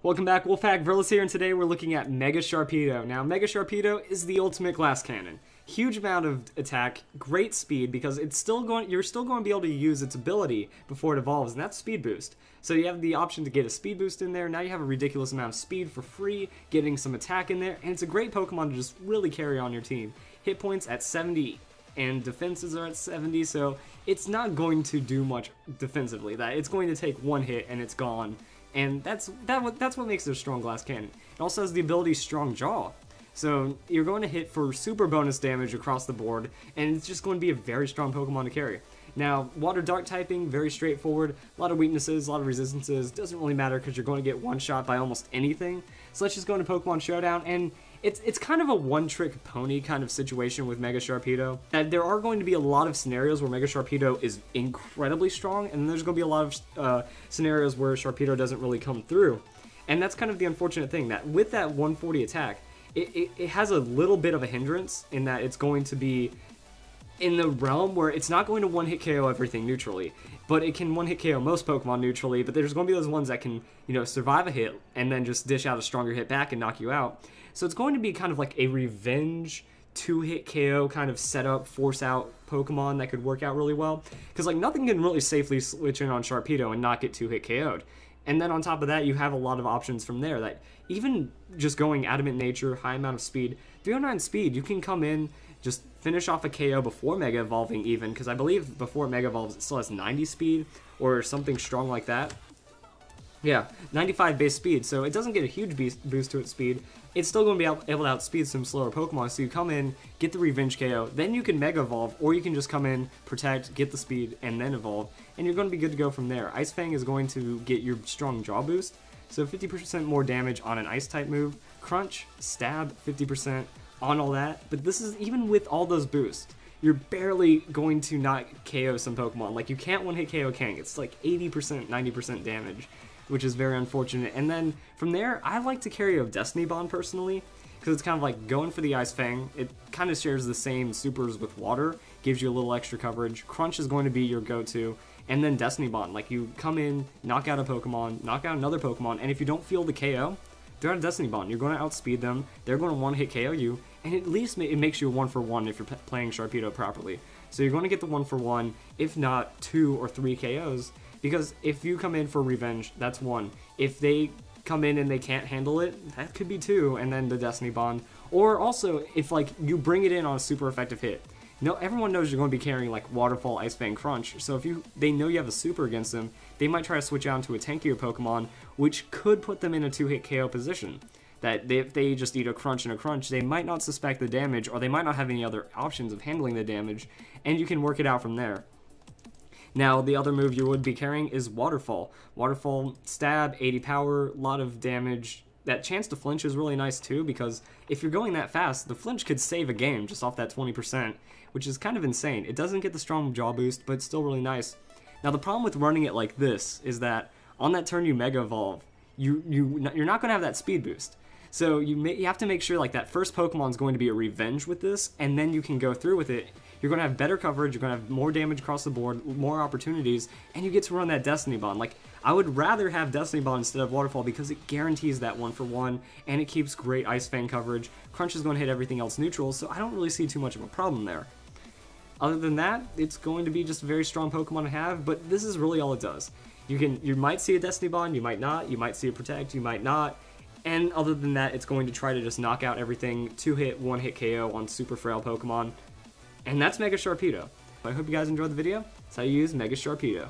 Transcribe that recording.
Welcome back, Wolfpack Verlis here, and today we're looking at Mega Sharpedo. Now, Mega Sharpedo is the ultimate glass cannon. Huge amount of attack, great speed, because you're still going to be able to use its ability before it evolves, and that's speed boost. So you have the option to get a speed boost in there. Now you have a ridiculous amount of speed for free, getting some attack in there, and it's a great Pokemon to just really carry on your team. Hit points at 70, and defenses are at 70, so it's not going to do much defensively. It's going to take one hit and it's gone. And that's what makes it a strong glass cannon. It also has the ability Strong Jaw. So you're going to hit for super bonus damage across the board, and it's just going to be a very strong Pokemon to carry. Now, Water Dark typing, very straightforward. A lot of weaknesses, a lot of resistances. Doesn't really matter because you're going to get one-shot by almost anything. So let's just go into Pokemon Showdown, and it's kind of a one-trick pony kind of situation with Mega Sharpedo. There are going to be a lot of scenarios where Mega Sharpedo is incredibly strong, and then there's going to be a lot of scenarios where Sharpedo doesn't really come through. And that's kind of the unfortunate thing, that with that 140 attack, it has a little bit of a hindrance in that it's going to be in the realm where it's not going to one-hit KO everything neutrally, but it can one-hit KO most Pokemon neutrally, but there's going to be those ones that can, survive a hit and then just dish out a stronger hit back and knock you out. So it's going to be kind of like a revenge two-hit KO kind of setup, force-out Pokemon that could work out really well, because nothing can really safely switch in on Sharpedo and not get two-hit KO'd. And then on top of that, you have a lot of options from there that even just going Adamant Nature, high amount of speed, 309 speed, you can come in, just finish off a KO before Mega Evolving even, because I believe before Mega Evolves it still has 90 speed or something strong like that. Yeah, 95 base speed, so it doesn't get a huge boost to its speed. It's still going to be able to outspeed some slower Pokemon, so you come in, get the Revenge KO, then you can Mega Evolve, or you can just come in, protect, get the speed, and then evolve, and you're going to be good to go from there. Ice Fang is going to get your Strong Jaw boost, so 50% more damage on an Ice-type move. Crunch, Stab, 50% on all that, but this is even with all those boosts. You're barely going to not KO some Pokemon. You can't one-hit KO Kang. It's 80%, 90% damage, which is very unfortunate. And then from there, I like to carry a Destiny Bond personally, because it's kind of like going for the Ice Fang. It kind of shares the same supers with Water, gives you a little extra coverage. Crunch is going to be your go-to, and then Destiny Bond. You come in, knock out a Pokemon, knock out another Pokemon, and if you don't feel the KO, they're on a Destiny Bond. You're going to outspeed them, they're going to one-hit KO you, and at least it makes you a 1-for-1 if you're playing Sharpedo properly. So you're going to get the 1-for-1, if not 2 or 3 KOs, because if you come in for Revenge, that's 1. If they come in and they can't handle it, that could be 2, and then the Destiny Bond. Or also, if you bring it in on a super effective hit. Everyone knows you're going to be carrying Waterfall, Ice Fang, Crunch, so if they know you have a super against them, they might try to switch out into a tankier Pokemon, which could put them in a 2-hit KO position. That if they just eat a Crunch and a Crunch, they might not suspect the damage, or they might not have any other options of handling the damage, and you can work it out from there. Now, the other move you would be carrying is Waterfall. Waterfall, Stab, 80 power, a lot of damage. That chance to flinch is really nice too, because if you're going that fast, the flinch could save a game just off that 20%, which is kind of insane. It doesn't get the Strong Jaw boost, but it's still really nice. Now, the problem with running it like this is that on that turn you Mega Evolve, you're not going to have that speed boost. So you have to make sure that first Pokemon's going to be a Revenge with this, and then you can go through with it. You're going to have better coverage, you're going to have more damage across the board, more opportunities, and you get to run that Destiny Bond. I would rather have Destiny Bond instead of Waterfall because it guarantees that 1-for-1, and it keeps great Ice Fang coverage. Crunch is going to hit everything else neutral, so I don't really see too much of a problem there. Other than that, it's going to be just a very strong Pokemon to have, but this is really all it does. You might see a Destiny Bond, you might see a Protect, you might not. And other than that, it's going to try to just knock out everything, 2-hit, 1-hit KO on super frail Pokemon. And that's Mega Sharpedo. I hope you guys enjoyed the video. That's how you use Mega Sharpedo.